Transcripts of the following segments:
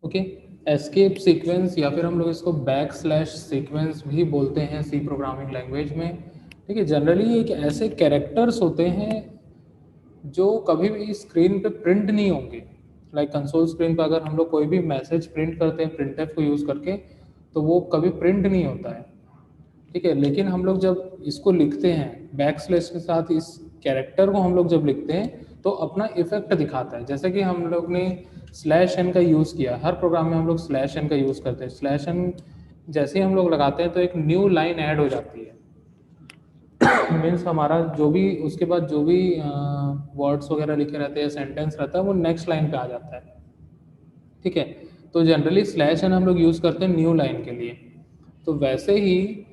Okay. Escape sequence या फिर हम लोग इसको बैक स्लैश सीक्वेंस भी बोलते हैं सी प्रोग्रामिंग लैंग्वेज में। ठीक है, जनरली एक ऐसे कैरेक्टर्स होते हैं जो कभी भी स्क्रीन पे प्रिंट नहीं होंगे। लाइक कंसोल स्क्रीन पर अगर हम लोग कोई भी मैसेज प्रिंट करते हैं प्रिंटफ को यूज़ करके, तो वो कभी प्रिंट नहीं होता है। ठीक है, लेकिन हम लोग जब इसको लिखते हैं बैक स्लैश के साथ, इस कैरेक्टर को हम लोग जब लिखते हैं तो अपना इफेक्ट दिखाता है। जैसे कि हम लोग ने स्लैश एन का यूज़ किया, हर प्रोग्राम में हम लोग स्लैश एन का यूज़ करते हैं। स्लैश एन जैसे ही हम लोग लगाते हैं तो एक न्यू लाइन ऐड हो जाती है। मीन्स हमारा जो भी उसके बाद जो भी वर्ड्स वगैरह लिखे रहते हैं, सेंटेंस रहता है, वो नेक्स्ट लाइन पे आ जाता है। ठीक है, तो जनरली स्लैश एन हम लोग यूज़ करते हैं न्यू लाइन के लिए। तो वैसे ही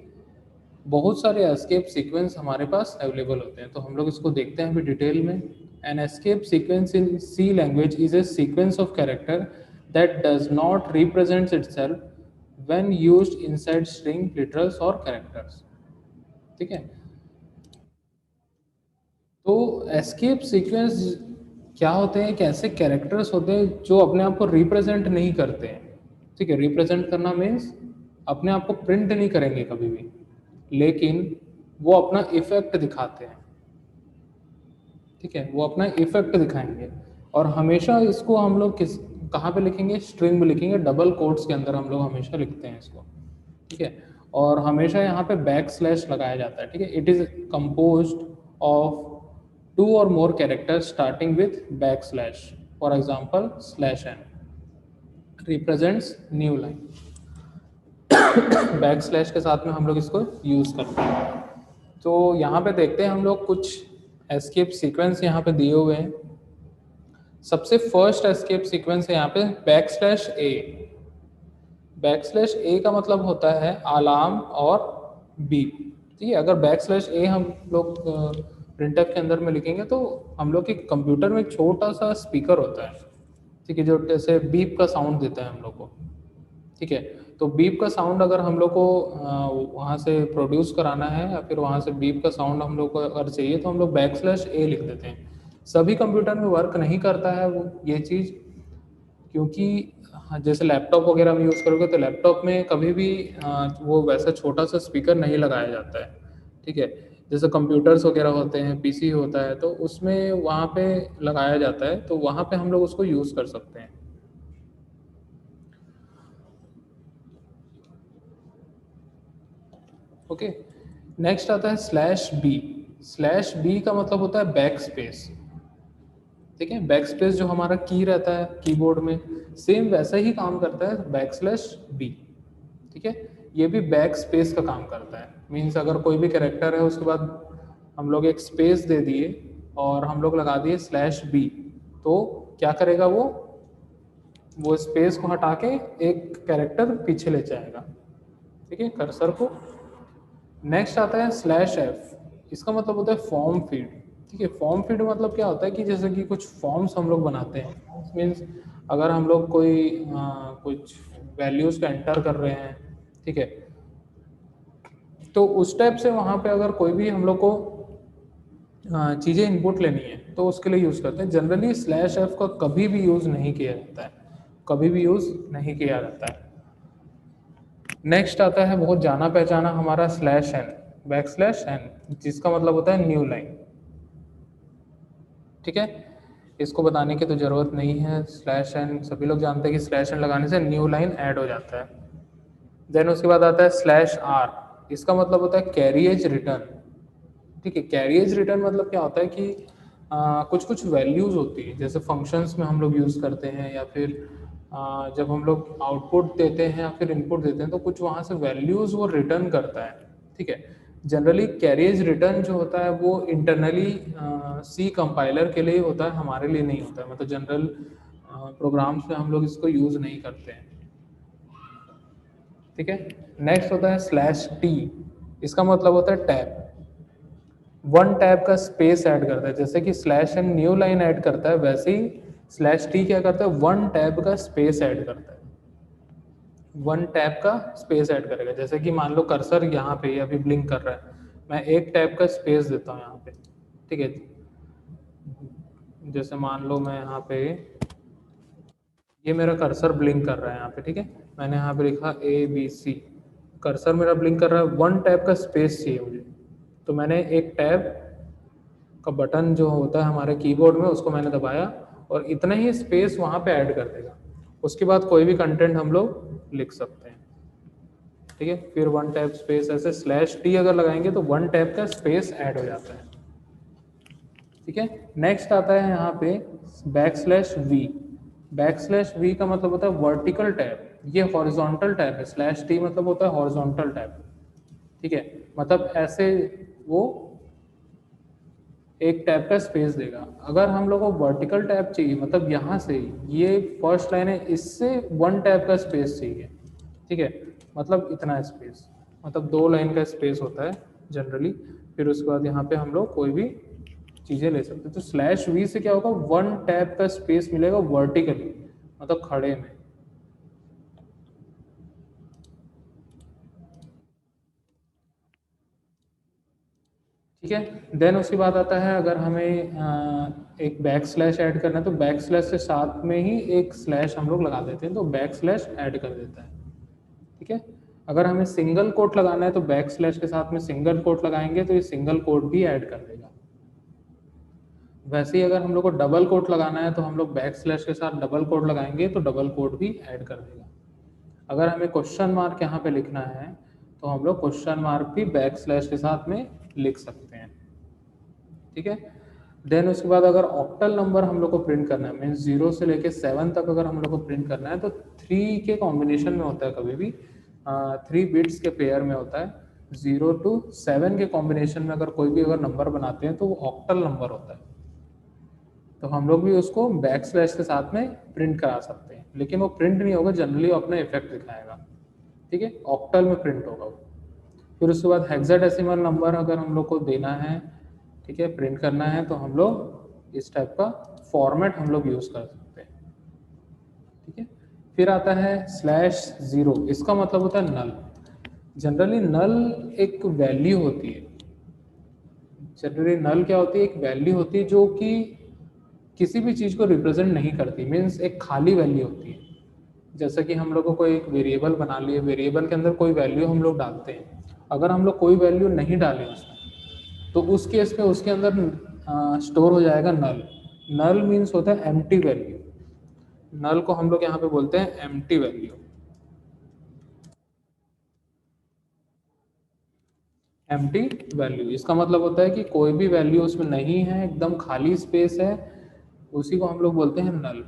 बहुत सारे एस्केप सीक्वेंस हमारे पास अवेलेबल होते हैं, तो हम लोग इसको देखते हैं अभी डिटेल में। An escape sequence in C language is a sequence of character that does not represents itself when used inside string, literals और कैरेक्टर्स। ठीक है, तो एस्केप सीक्वेंस क्या होते हैं, कैसे कैरेक्टर्स होते हैं जो अपने आप को रिप्रेजेंट नहीं करते हैं। ठीक है, रिप्रेजेंट करना मीन्स अपने आप को प्रिंट नहीं करेंगे कभी भी, लेकिन वो अपना इफेक्ट दिखाते हैं। ठीक है, वो अपना इफेक्ट दिखाएंगे, और हमेशा इसको हम लोग किस कहाँ पे लिखेंगे, स्ट्रिंग में लिखेंगे, डबल कोट्स के अंदर हम लोग हमेशा लिखते हैं इसको। ठीक है, और हमेशा यहाँ पे बैक स्लैश लगाया जाता है। ठीक है, it is compose of two और more characters starting with back slash. For example slash N represents new line. Back slash के साथ में हम लोग इसको यूज़ करते हैं। तो यहाँ पे देखते हैं हम लोग कुछ एस्केप सीक्वेंस यहाँ पे दिए हुए हैं। सबसे फर्स्ट एस्केप सीक्वेंस है यहाँ पे back slash A. Back slash A का मतलब होता है अलार्म और बीप। ठीक है, अगर बैक स्लैश ए हम लोग प्रिंटफ के अंदर में लिखेंगे तो हम लोग के कंप्यूटर में एक छोटा सा स्पीकर होता है। ठीक है, जो जैसे बीप का साउंड देता है हम लोग को। ठीक है, तो बीप का साउंड अगर हम लोग को वहाँ से प्रोड्यूस कराना है, या फिर वहाँ से बीप का साउंड हम लोग को अगर चाहिए, तो हम लोग बैक स्लैश ए लिख देते हैं। सभी कंप्यूटर में वर्क नहीं करता है वो ये चीज़, क्योंकि जैसे लैपटॉप वगैरह में यूज़ करोगे तो लैपटॉप में कभी भी वो वैसा छोटा सा स्पीकर नहीं लगाया जाता है। ठीक है, जैसे कंप्यूटर्स वगैरह होते हैं, पीसी होता है, तो उसमें वहाँ पे लगाया जाता है, तो वहाँ पे हम लोग उसको यूज़ कर सकते हैं। ओके, नेक्स्ट आता है स्लैश बी। स्लैश बी का मतलब होता है बैक स्पेस। ठीक है, बैक स्पेस जो हमारा की रहता है कीबोर्ड में, सेम वैसा ही काम करता है बैक स्लैश बी। ठीक है, ये भी बैक स्पेस का काम करता है। मीन्स अगर कोई भी कैरेक्टर है उसके बाद हम लोग एक स्पेस दे दिए और हम लोग लगा दिए स्लैश बी, तो क्या करेगा वो स्पेस को हटा के एक कैरेक्टर पीछे ले जाएगा। ठीक है, कर्सर को। नेक्स्ट आता है स्लैश एफ। इसका मतलब होता है फॉर्म फीड। ठीक है, फॉर्म फीड मतलब क्या होता है कि जैसे कि कुछ फॉर्म्स हम लोग बनाते हैं, मीन्स अगर हम लोग कोई कुछ वैल्यूज़ का एंटर कर रहे हैं, ठीक है, तो उस टाइप से वहाँ पे अगर कोई भी हम लोग को चीज़ें इनपुट लेनी है तो उसके लिए यूज़ करते हैं। जनरली स्लैश एफ का कभी भी यूज़ नहीं किया जाता है, कभी भी यूज़ नहीं किया जाता है। नेक्स्ट आता है बहुत जाना पहचाना हमारा slash N, back slash N, जिसका मतलब होता है न्यू लाइन। ठीक है, इसको बताने की तो ज़रूरत नहीं है, स्लैश एन सभी लोग जानते हैं कि स्लैश एन लगाने से न्यू लाइन ऐड हो जाता है। देन उसके बाद आता है स्लैश आर। इसका मतलब होता है कैरिएज रिटर्न। ठीक है, कैरिएज रिटर्न मतलब क्या होता है कि कुछ कुछ वैल्यूज़ होती है, जैसे फंक्शंस में हम लोग यूज़ करते हैं, या फिर जब हम लोग आउटपुट देते हैं या फिर इनपुट देते हैं, तो कुछ वहाँ से वैल्यूज़ वो रिटर्न करता है। ठीक है, जनरली कैरिएज रिटर्न जो होता है वो इंटरनली सी कंपाइलर के लिए होता है, हमारे लिए नहीं होता है। मतलब जनरल प्रोग्राम्स में हम लोग इसको यूज़ नहीं करते हैं। ठीक है, नेक्स्ट होता है स्लैश टी। इसका मतलब होता है टैब। वन टैब का स्पेस ऐड करता है, जैसे कि slash N new line add करता है, वैसे ही स्लैश टी क्या करता है, वन टैब का स्पेस ऐड करता है। वन टैब का स्पेस ऐड करेगा, जैसे कि मान लो कर्सर यहाँ पे अभी ब्लिंक कर रहा है, मैं एक टैब का स्पेस देता हूँ यहाँ पे। ठीक है, जैसे मान लो मैं यहाँ पे ये मेरा कर्सर ब्लिंक कर रहा है यहाँ पे, ठीक है। मैंने यहाँ पे लिखा ABC, कर्सर मेरा ब्लिंक कर रहा है, 1 टैब का स्पेस चाहिए मुझे। तो मैंने एक टैब का बटन जो होता है हमारे कीबोर्ड में उसको मैंने दबाया और इतना ही स्पेस वहाँ पे ऐड कर देगा। उसके बाद कोई भी कंटेंट हम लोग लिख सकते हैं, ठीक है। फिर 1 टैब स्पेस, ऐसे /T अगर लगाएंगे तो 1 टैब का स्पेस ऐड हो जाता है, ठीक है। नेक्स्ट आता है यहाँ पे \V। \V का मतलब होता है वर्टिकल टैब, ये हॉरिजॉन्टल टैब है। /T मतलब होता है हॉरिजॉन्टल टैब, ठीक है। मतलब ऐसे वो एक टैब का स्पेस देगा। अगर हम लोग को वर्टिकल टैब चाहिए, मतलब यहाँ से ये फर्स्ट लाइन है, इससे 1 टैब का स्पेस चाहिए, ठीक है। मतलब इतना स्पेस, मतलब 2 लाइन का स्पेस होता है जनरली। फिर उसके बाद यहाँ पे हम लोग कोई भी चीज़ें ले सकते हैं। तो /V से क्या होगा, 1 टैब का स्पेस मिलेगा वर्टिकली, मतलब खड़े में, ठीक है। देन उसके बाद आता है, अगर हमें एक / ऐड करना है तो / से साथ में ही एक स्लैश हम लोग लगा देते हैं, तो / ऐड कर देता है, ठीक है। अगर हमें सिंगल कोट लगाना है तो / के साथ में सिंगल कोट लगाएंगे तो ये सिंगल कोट भी ऐड कर देगा। वैसे ही अगर हम लोग को डबल कोट लगाना है तो हम लोग / के साथ डबल कोट लगाएंगे तो डबल कोट भी ऐड कर देगा। अगर हमें क्वेश्चन मार्क यहाँ पे लिखना है तो हम लोग क्वेश्चन मार्क भी / के साथ में लिख सकते हैं, ठीक है। देन उसके बाद अगर ऑक्टल नंबर हम लोग को प्रिंट करना है, मीन्स 0 से लेके 7 तक अगर हम लोग को प्रिंट करना है तो 3 के कॉम्बिनेशन में होता है, कभी भी 3 बिट्स के पेयर में होता है। 0 to 7 के कॉम्बिनेशन में अगर कोई भी अगर नंबर बनाते हैं तो वो ऑक्टल नंबर होता है। तो हम लोग भी उसको / के साथ में प्रिंट करा सकते हैं, लेकिन वो प्रिंट नहीं होगा, जनरली अपना इफेक्ट दिखाएगा, ठीक है। ऑक्टल में प्रिंट होगा वो। फिर उसके बाद हेक्साडेसिमल नंबर अगर हम लोग को देना है, ठीक है, प्रिंट करना है, तो हम लोग इस टाइप का फॉर्मेट हम लोग यूज़ कर सकते हैं, ठीक है। फिर आता है /0, इसका मतलब होता है नल। जनरली नल एक वैल्यू होती है। जनरली नल क्या होती है, एक वैल्यू होती है जो कि किसी भी चीज़ को रिप्रेजेंट नहीं करती, मीन्स एक खाली वैल्यू होती है। जैसे कि हम लोग को कोई एक वेरिएबल बना लिए, वेरिएबल के अंदर कोई वैल्यू हम लोग डालते हैं, अगर हम लोग कोई वैल्यू नहीं डालें उसमें तो उस केस में उसके अंदर स्टोर हो जाएगा नल। नल मीन्स होता है एम्प्टी वैल्यू। नल को हम लोग यहाँ पे बोलते हैं एम्प्टी वैल्यू। एम्प्टी वैल्यू इसका मतलब होता है कि कोई भी वैल्यू उसमें नहीं है, एकदम खाली स्पेस है, उसी को हम लोग बोलते हैं नल,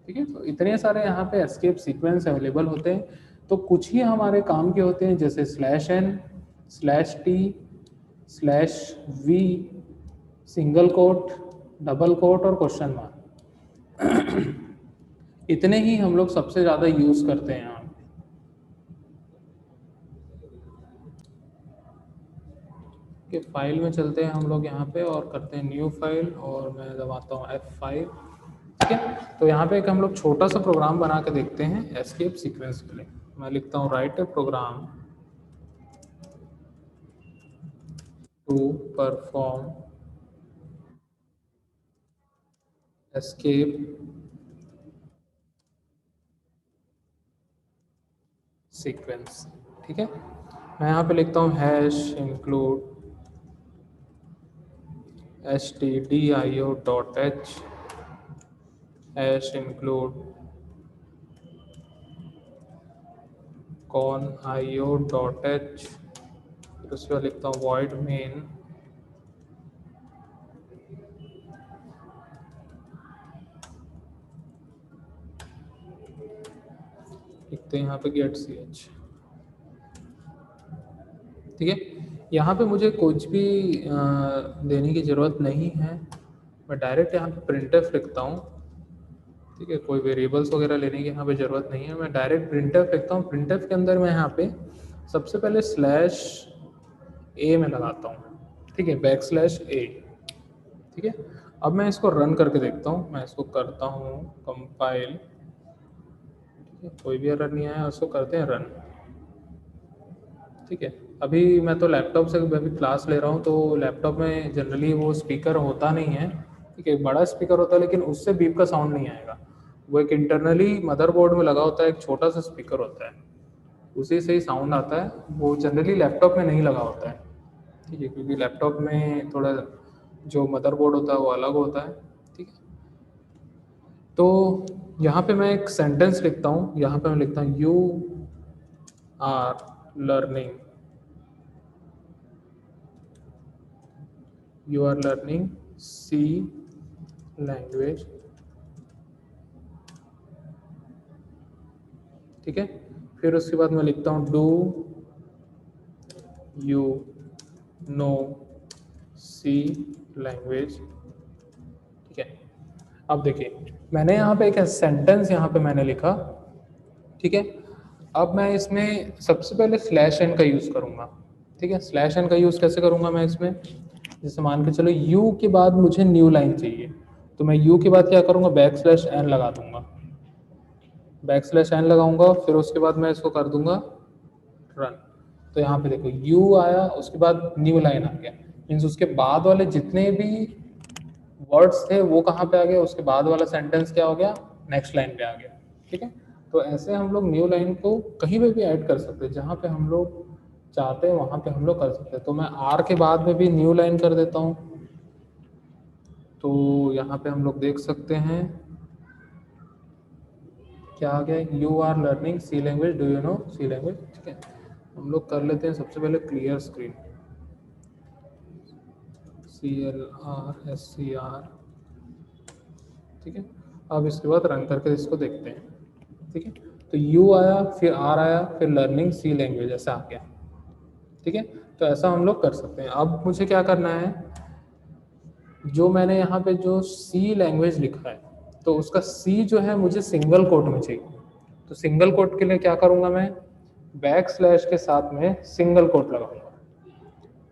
ठीक है। तो इतने सारे यहाँ पे एस्केप सीक्वेंस अवेलेबल होते हैं, तो कुछ ही हमारे काम के होते हैं, जैसे /n, /t, /v, single quote, double quote और क्वेश्चन मार्क। इतने ही हम लोग सबसे ज़्यादा यूज़ करते हैं यहाँ के। फाइल में चलते हैं हम लोग यहाँ पे और करते हैं न्यू फाइल, और मैं दबाता हूँ F5, ठीक है। तो यहाँ पे एक हम लोग छोटा सा प्रोग्राम बना के देखते हैं एस्केप सीक्वेंस के लिए। मैं लिखता हूँ write a program to perform escape sequence, ठीक है। मैं यहाँ पे लिखता हूँ #include stdio.h #include conio.h, फिर उसके बाद लिखता हूँ void main, लिखते हैं यहाँ पे get ch, ठीक है। यहाँ पे मुझे कुछ भी देने की ज़रूरत नहीं है, मैं डायरेक्ट यहाँ पे printf लिखता हूँ, ठीक है। कोई वेरिएबल्स वगैरह लेने की यहाँ पे ज़रूरत नहीं है, मैं डायरेक्ट printf लिखता हूँ। printf के अंदर मैं यहाँ पे सबसे पहले /a में लगाता हूँ, ठीक है, \a, ठीक है। अब मैं इसको रन करके देखता हूँ, मैं इसको करता हूँ कंपाइल, ठीक है, कोई भी एरर नहीं आया, उसको करते हैं रन, ठीक है। अभी मैं तो लैपटॉप से अभी क्लास ले रहा हूँ, तो लैपटॉप में जनरली वो स्पीकर होता नहीं है, ठीक है, बड़ा स्पीकर होता है लेकिन उससे बीप का साउंड नहीं आएगा। वो एक इंटरनली मदरबोर्ड में लगा होता है, एक छोटा सा स्पीकर होता है, उसी से ही साउंड आता है। वो जनरली लैपटॉप में नहीं लगा होता है, ठीक है, क्योंकि लैपटॉप में थोड़ा जो मदरबोर्ड होता है वो अलग होता है, ठीक है। तो यहाँ पे मैं एक सेंटेंस लिखता हूँ, यहाँ पे मैं लिखता हूँ you are learning, you are learning C language, ठीक है। फिर उसके बाद मैं लिखता हूँ do you know C language, ठीक है। अब देखिए मैंने यहाँ पे एक सेंटेंस यहाँ पे मैंने लिखा, ठीक है। अब मैं इसमें सबसे पहले स्लैश एन का यूज़ करूँगा, ठीक है। स्लैश एन का यूज़ कैसे करूँगा मैं इसमें, जैसे मान के चलो यू के बाद मुझे न्यू लाइन चाहिए, तो मैं यू के बाद क्या करूँगा, बैक स्लैश एन लगा दूंगा, बैक स्लैश एन लगाऊंगा, फिर उसके बाद मैं इसको कर दूंगा रन। तो यहाँ पे देखो यू आया, उसके बाद न्यू लाइन आ गया, मीन्स उसके बाद वाले जितने भी वर्ड्स थे वो कहाँ पे आ गए, उसके बाद वाला सेंटेंस क्या हो गया, नेक्स्ट लाइन पे आ गया, ठीक है। तो ऐसे हम लोग न्यू लाइन को कहीं पे भी ऐड कर सकते हैं, जहाँ पे हम लोग चाहते हैं वहाँ पे हम लोग कर सकते हैं। तो मैं आर के बाद में भी न्यू लाइन कर देता हूँ, तो यहाँ पे हम लोग देख सकते हैं क्या आ गया, you are learning C language, do you know C language, ठीक है। हम लोग कर लेते हैं सबसे पहले क्लियर स्क्रीन, CLRSCR, ठीक है। अब इसके बाद रन करके इसको देखते हैं, ठीक है। तो यू आया, फिर आर आया, फिर लर्निंग सी लैंग्वेज ऐसा आ गया, ठीक है। तो ऐसा हम लोग कर सकते हैं। अब मुझे क्या करना है, जो मैंने यहाँ पे जो सी लैंग्वेज लिखा है, तो उसका सी जो है मुझे सिंगल कोट में चाहिए। तो सिंगल कोट के लिए क्या करूँगा मैं, बैक स्लैश के साथ में सिंगल कोट लगाऊंगा,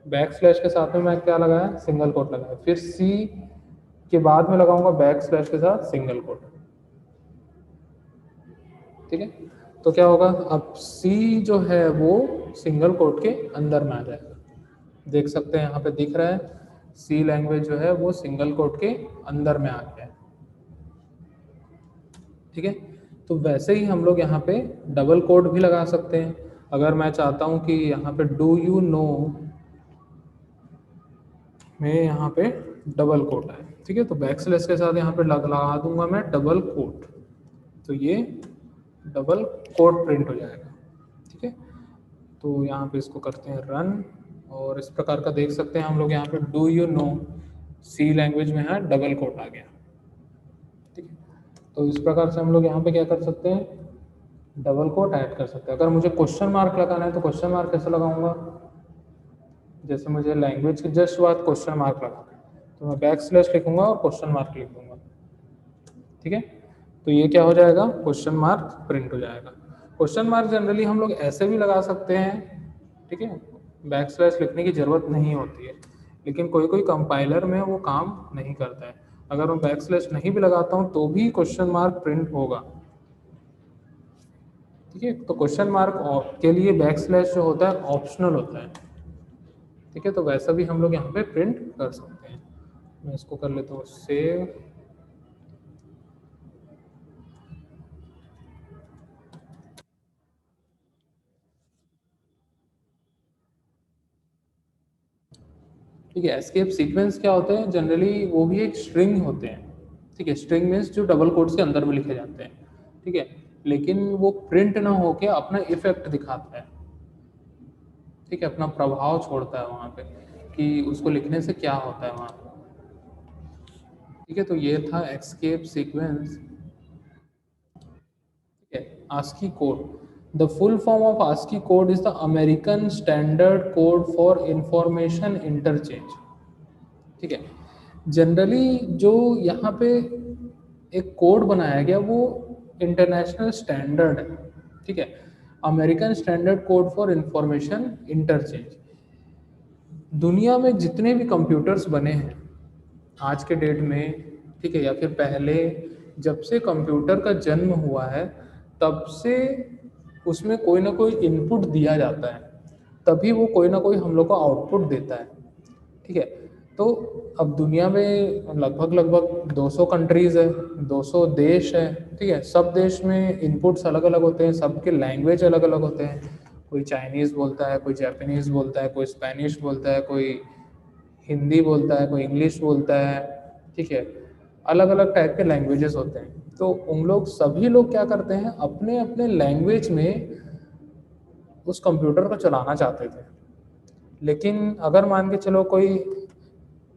बैक स्लैश के साथ में मैं क्या लगाया, सिंगल कोट लगाया, फिर सी के बाद में लगाऊंगा बैक स्लैश के साथ सिंगल कोट, ठीक है। तो क्या होगा, अब सी जो है वो सिंगल कोट के अंदर में आ जाएगा, देख सकते हैं यहाँ पे दिख रहा है सी लैंग्वेज जो है वो सिंगल कोट के अंदर में आ गया है, ठीक है। तो वैसे ही हम लोग यहाँ पे डबल कोट भी लगा सकते हैं। अगर मैं चाहता हूँ कि यहाँ पे डू यू नो में यहाँ पे डबल कोट है, ठीक है, तो बैक स्लैश के साथ यहाँ पे लगा दूंगा मैं डबल कोट, तो ये डबल कोट प्रिंट हो जाएगा, ठीक है। तो यहाँ पे इसको करते हैं रन, और इस प्रकार का देख सकते हैं हम लोग यहाँ पे do you know C language में है डबल कोट आ गया, ठीक है। तो इस प्रकार से हम लोग यहाँ पे क्या कर सकते हैं, डबल कोट ऐड कर सकते हैं। अगर मुझे क्वेश्चन मार्क लगाना है तो क्वेश्चन मार्क कैसे लगाऊंगा, जैसे मुझे लैंग्वेज के जस्ट बाद क्वेश्चन मार्क लगाना है तो मैं बैक स्लैश लिखूंगा और क्वेश्चन मार्क लिख दूंगा, ठीक है। तो ये क्या हो जाएगा, क्वेश्चन मार्क प्रिंट हो जाएगा। क्वेश्चन मार्क जनरली हम लोग ऐसे भी लगा सकते हैं, ठीक है, बैक स्लैश लिखने की जरूरत नहीं होती है, लेकिन कोई कोई कंपाइलर में वो काम नहीं करता है। अगर मैं बैक स्लैश नहीं भी लगाता हूँ तो भी क्वेश्चन मार्क प्रिंट होगा, ठीक है। तो क्वेश्चन मार्क के लिए बैक स्लैश जो होता है ऑप्शनल होता है, ठीक है। तो वैसा भी हम लोग यहाँ पे प्रिंट कर सकते हैं। मैं इसको कर लेता हूँ सेव, ठीक है। एस्केप सीक्वेंस क्या होते हैं, जनरली वो भी एक स्ट्रिंग होते हैं, ठीक है। स्ट्रिंग मीन्स जो डबल कोट्स के अंदर में लिखे जाते हैं, ठीक है, लेकिन वो प्रिंट ना होके अपना इफेक्ट दिखाता है, ठीक है, अपना प्रभाव छोड़ता है वहाँ पे कि उसको लिखने से क्या होता है वहाँ, ठीक है। तो ये था एस्केप सीक्वेंस, ठीक है। ASCII code, the full form of ASCII code is the American standard code for information interchange, ठीक है। जनरली जो यहाँ पे एक कोड बनाया गया वो इंटरनेशनल स्टैंडर्ड है, ठीक है, American standard code for information interchange. दुनिया में जितने भी कंप्यूटर्स बने हैं आज के डेट में, ठीक है, या फिर पहले जब से कंप्यूटर का जन्म हुआ है तब से उसमें कोई ना कोई इनपुट दिया जाता है, तभी वो कोई ना कोई हम लोग को आउटपुट देता है, ठीक है। तो अब दुनिया में लगभग 200 कंट्रीज़ है, 200 देश है, ठीक है। सब देश में इनपुट्स अलग अलग होते हैं, सबके लैंग्वेज अलग अलग होते हैं। कोई चाइनीज़ बोलता है, कोई जापानीज़ बोलता है, कोई स्पेनिश बोलता है, कोई हिंदी बोलता है, कोई इंग्लिश बोलता है, ठीक है। अलग अलग टाइप के लैंग्वेजेस होते हैं। तो उन लोग सभी लोग क्या करते हैं, अपने अपने लैंग्वेज में उस कंप्यूटर को चलाना चाहते थे। लेकिन अगर मान के चलो कोई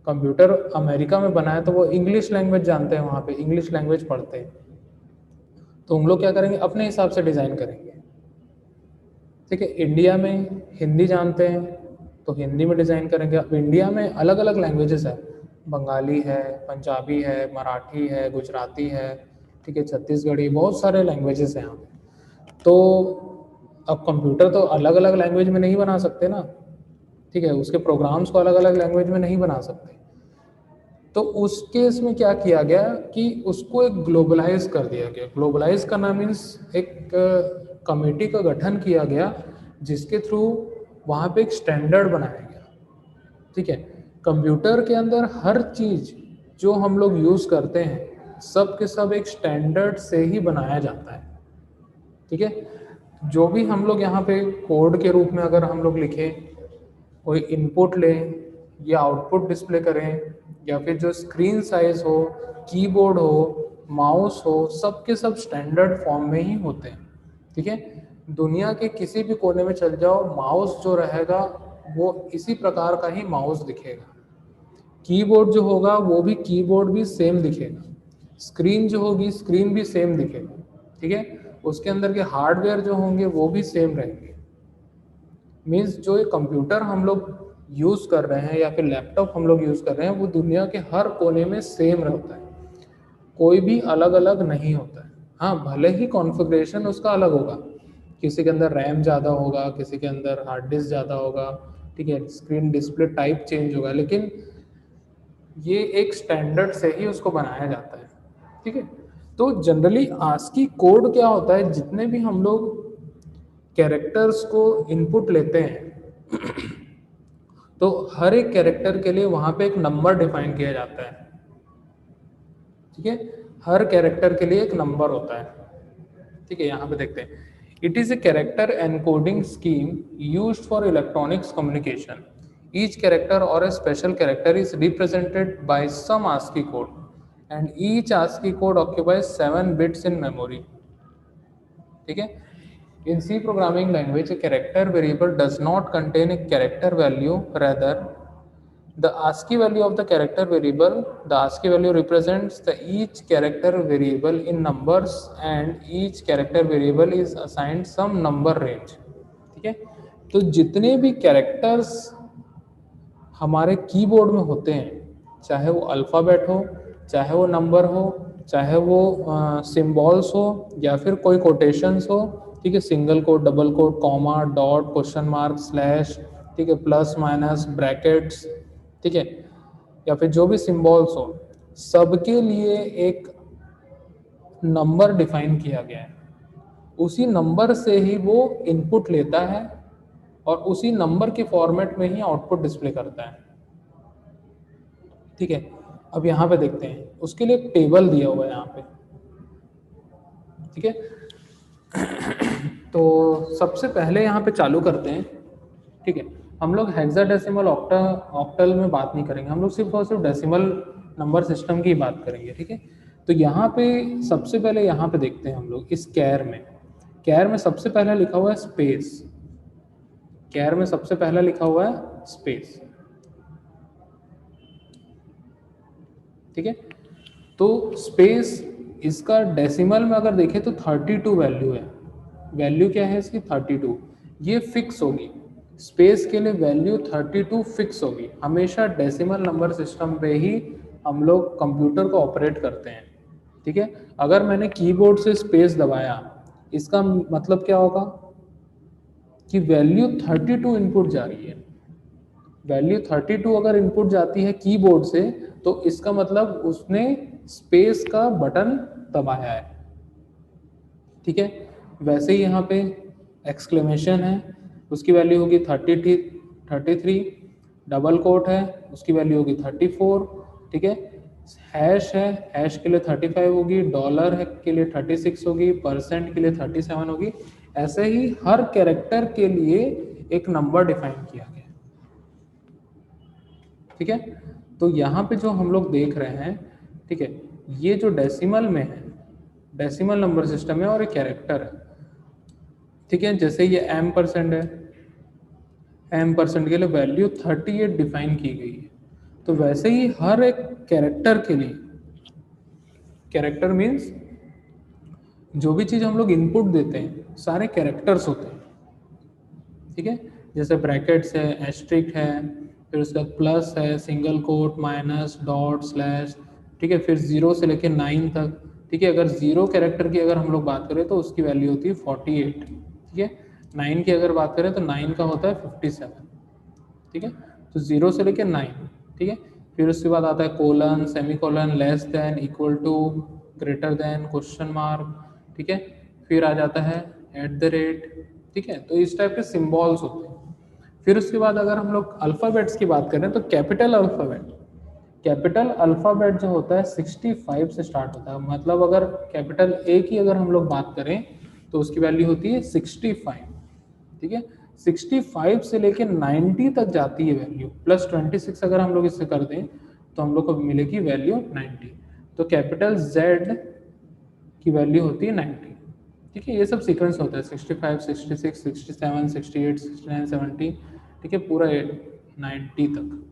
कंप्यूटर अमेरिका में बना है तो वो इंग्लिश लैंग्वेज जानते हैं, वहाँ पे इंग्लिश लैंग्वेज पढ़ते हैं, तो हम लोग क्या करेंगे, अपने हिसाब से डिज़ाइन करेंगे। ठीक है, इंडिया में हिंदी जानते हैं तो हिंदी में डिज़ाइन करेंगे। अब इंडिया में अलग अलग लैंग्वेजेस है, बंगाली है, पंजाबी है, मराठी है, गुजराती है, ठीक है, छत्तीसगढ़ी, बहुत सारे लैंग्वेजेस हैं यहाँ पे। तो अब कंप्यूटर तो अलग अलग लैंग्वेज में नहीं बना सकते ना, ठीक है, उसके प्रोग्राम्स को अलग अलग लैंग्वेज में नहीं बना सकते। तो उस केस में क्या किया गया कि उसको एक ग्लोबलाइज कर दिया गया। ग्लोबलाइज करना मीन्स एक कमेटी का गठन किया गया जिसके थ्रू वहाँ पे एक स्टैंडर्ड बनाया गया। ठीक है, कंप्यूटर के अंदर हर चीज़ जो हम लोग यूज़ करते हैं सब के सब एक स्टैंडर्ड से ही बनाया जाता है। ठीक है, जो भी हम लोग यहाँ पे कोड के रूप में अगर हम लोग लिखें, कोई इनपुट लें या आउटपुट डिस्प्ले करें, या फिर जो स्क्रीन साइज हो, कीबोर्ड हो, माउस हो, सब के सब स्टैंडर्ड फॉर्म में ही होते हैं। ठीक है, दुनिया के किसी भी कोने में चल जाओ, माउस जो रहेगा वो इसी प्रकार का ही माउस दिखेगा। कीबोर्ड जो होगा वो भी कीबोर्ड भी सेम दिखेगा, स्क्रीन जो होगी स्क्रीन भी सेम दिखेगा। ठीक है, उसके अंदर के हार्डवेयर जो होंगे वो भी सेम रहेंगे। मीन्स जो ये कंप्यूटर हम लोग यूज़ कर रहे हैं या फिर लैपटॉप हम लोग यूज़ कर रहे हैं वो दुनिया के हर कोने में सेम रहता है, कोई भी अलग अलग नहीं होता है। हाँ, भले ही कॉन्फ़िगरेशन उसका अलग होगा, किसी के अंदर रैम ज़्यादा होगा, किसी के अंदर हार्ड डिस्क ज़्यादा होगा, ठीक है, स्क्रीन डिस्प्ले टाइप चेंज होगा, लेकिन ये एक स्टैंडर्ड से ही उसको बनाया जाता है। ठीक है, तो जनरली आस्की कोड क्या होता है, जितने भी हम लोग कैरेक्टर्स को इनपुट लेते हैं तो हर एक कैरेक्टर के लिए वहाँ पे एक नंबर डिफाइन किया जाता है। ठीक है, हर कैरेक्टर के लिए एक नंबर होता है। ठीक है, यहाँ पे देखते हैं, it is a character encoding scheme used for electronics communication. Each character और a special character is represented by some ASCII code and each ASCII code occupies 7 bits in memory. ठीक है, in C programming language, a character variable does not contain a character value. Rather, the ASCII value of the character variable, the ASCII value represents the each character variable in numbers, and each character variable is assigned some number range. ठीक है, तो जितने भी characters हमारे keyboard में होते हैं, चाहे वो अल्फ़ाबेट हो, चाहे वो नंबर हो, चाहे वो सिम्बॉल्स हो, या फिर कोई कोटेशंस हो, ठीक है, single quote, double quote, comma, dot, question mark, slash, ठीक है, प्लस माइनस, ब्रैकेट्स, ठीक है, या फिर जो भी सिम्बॉल्स हो, सबके लिए एक नंबर डिफाइन किया गया है। उसी नंबर से ही वो इनपुट लेता है और उसी नंबर के फॉर्मेट में ही आउटपुट डिस्प्ले करता है। ठीक है, अब यहाँ पे देखते हैं, उसके लिए एक टेबल दिया हुआ है यहाँ पे। ठीक है, तो सबसे पहले यहाँ पे चालू करते हैं। ठीक है, हम लोग हेक्साडेसिमल ऑक्टल में बात नहीं करेंगे, हम लोग सिर्फ और सिर्फ डेसिमल नंबर सिस्टम की बात करेंगे। ठीक है, तो यहाँ पे सबसे पहले यहाँ पे देखते हैं हम लोग इस कैर में सबसे पहले लिखा हुआ है स्पेस। कैर में सबसे पहला लिखा हुआ है स्पेस। ठीक है, तो स्पेस इसका डेसिमल में अगर देखें तो 32 वैल्यू है। वैल्यू क्या है इसकी? 32। ये फिक्स होगी, स्पेस के लिए वैल्यू 32 फिक्स होगी। हमेशा डेसिमल नंबर सिस्टम पे ही हम लोग कंप्यूटर को ऑपरेट करते हैं। ठीक है, अगर मैंने कीबोर्ड से स्पेस दबाया, इसका मतलब क्या होगा कि वैल्यू 32 इनपुट जा रही है। वैल्यू 32 अगर इनपुट जाती है कीबोर्ड से, तो इसका मतलब उसने स्पेस का बटन दबाया है। ठीक है, वैसे ही यहाँ पे एक्सक्लेमेशन है, उसकी वैल्यू होगी 33। डबल कोट है उसकी वैल्यू होगी 34, ठीक है। हैश है, हैश के लिए 35 होगी, डॉलर है के लिए 36 होगी, परसेंट के लिए 37 होगी। ऐसे ही हर कैरेक्टर के लिए एक नंबर डिफाइन किया गया, ठीक है। तो यहाँ पे जो हम लोग देख रहे हैं, ठीक है, ये जो डेसिमल में है, डेसिमल नंबर सिस्टम है और एक कैरेक्टर है, ठीक है। जैसे ये m% है, m% के लिए वैल्यू 38 डिफाइन की गई है। तो वैसे ही हर एक कैरेक्टर के लिए, कैरेक्टर मीन्स जो भी चीज़ हम लोग इनपुट देते हैं सारे कैरेक्टर्स होते हैं, ठीक है। जैसे ब्रैकेट्स है, एस्ट्रिक है, फिर उसके बाद प्लस है, single coat, minus, dot, slash, ठीक है। फिर 0 से लेके 9 तक, ठीक है। अगर 0 कैरेक्टर की अगर हम लोग बात करें तो उसकी वैल्यू होती है 48, ठीक है। 9 की अगर बात करें तो 9 का होता है 57, ठीक है। तो 0 से लेके 9, ठीक है। फिर उसके बाद आता है colon, semi colon, less than, equal to, greater than, question mark, ठीक है। फिर आ जाता है एट द रेट, ठीक है। तो इस टाइप के सिम्बॉल्स होते हैं। फिर उसके बाद अगर हम लोग अल्फ़ाबेट्स की बात करें तो कैपिटल अल्फ़ाबेट, कैपिटल अल्फ़ाबेट जो होता है 65 से स्टार्ट होता है। मतलब अगर कैपिटल ए की अगर हम लोग बात करें तो उसकी वैल्यू होती है 65, ठीक है। 65 से लेके 90 तक जाती है वैल्यू, प्लस 26 अगर हम लोग इससे कर दें तो हम लोग को मिलेगी वैल्यू 90। तो कैपिटल जेड की वैल्यू होती है 90, ठीक है। ये सब सीक्वेंस होता है 65, 66, 67, 68, 69, 70, ठीक है, पूरा 90 तक,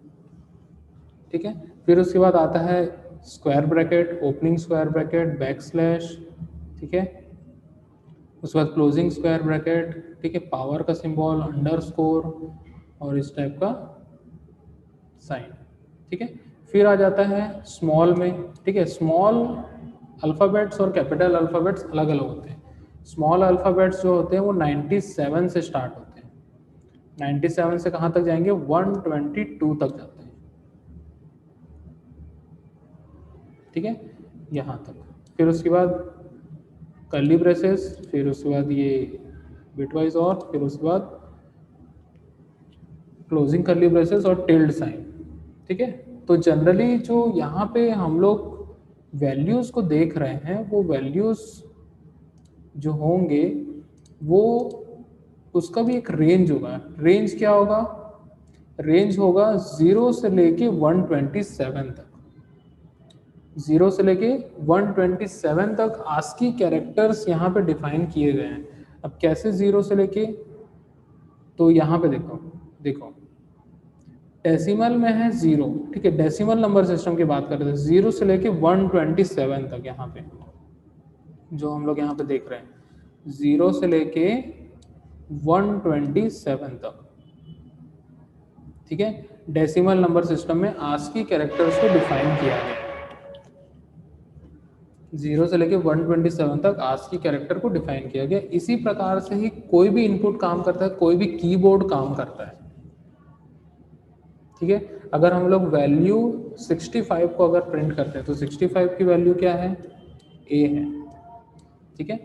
ठीक है। फिर उसके बाद आता है square bracket, opening square bracket, back slash, ठीक है। उसके बाद क्लोजिंग स्क्वायर ब्रैकेट, ठीक है, पावर का सिंबल, अंडरस्कोर और इस टाइप का साइन, ठीक है। फिर आ जाता है स्मॉल में, ठीक है। स्मॉल अल्फ़ाबेट्स और कैपिटल अल्फ़ाबेट्स अलग अलग होते हैं। स्मॉल अल्फ़ाबेट्स जो होते हैं वो 97 से स्टार्ट होते हैं, 97 से कहाँ तक जाएंगे, 122 तक जाते हैं, ठीक है, यहाँ तक। फिर उसके बाद कर्ली ब्रेसेस, फिर उसके बाद ये बिटवाइज और फिर उसके बाद क्लोजिंग कर्ली ब्रेसेस और टिल्ड साइन, ठीक है। तो जनरली जो यहाँ पे हम लोग वैल्यूज़ को देख रहे हैं वो वैल्यूज़ जो होंगे वो उसका भी एक रेंज होगा। रेंज क्या होगा, रेंज होगा 0 से लेके 127 तक, 0 से लेके 127 तक आस्की कैरेक्टर्स यहाँ पे डिफाइन किए गए हैं। अब कैसे 0 से लेके, तो यहाँ पे देखो, देखो डेसिमल में है 0, ठीक है। डेसिमल नंबर सिस्टम की बात कर रहे थे, 0 से लेके 127 तक यहाँ पे जो हम लोग यहाँ पे देख रहे हैं, 0 से लेके 127 तक, ठीक है। डेसिमल नंबर सिस्टम में आस्की कैरेक्टर्स को डिफाइन किया गया है। 0 से लेके 127 तक आस्की कैरेक्टर को डिफाइन किया गया। इसी प्रकार से ही कोई भी इनपुट काम करता है, कोई भी कीबोर्ड काम करता है, ठीक है। अगर हम लोग वैल्यू 65 को अगर प्रिंट करते हैं तो 65 की वैल्यू क्या है, ए है, ठीक है।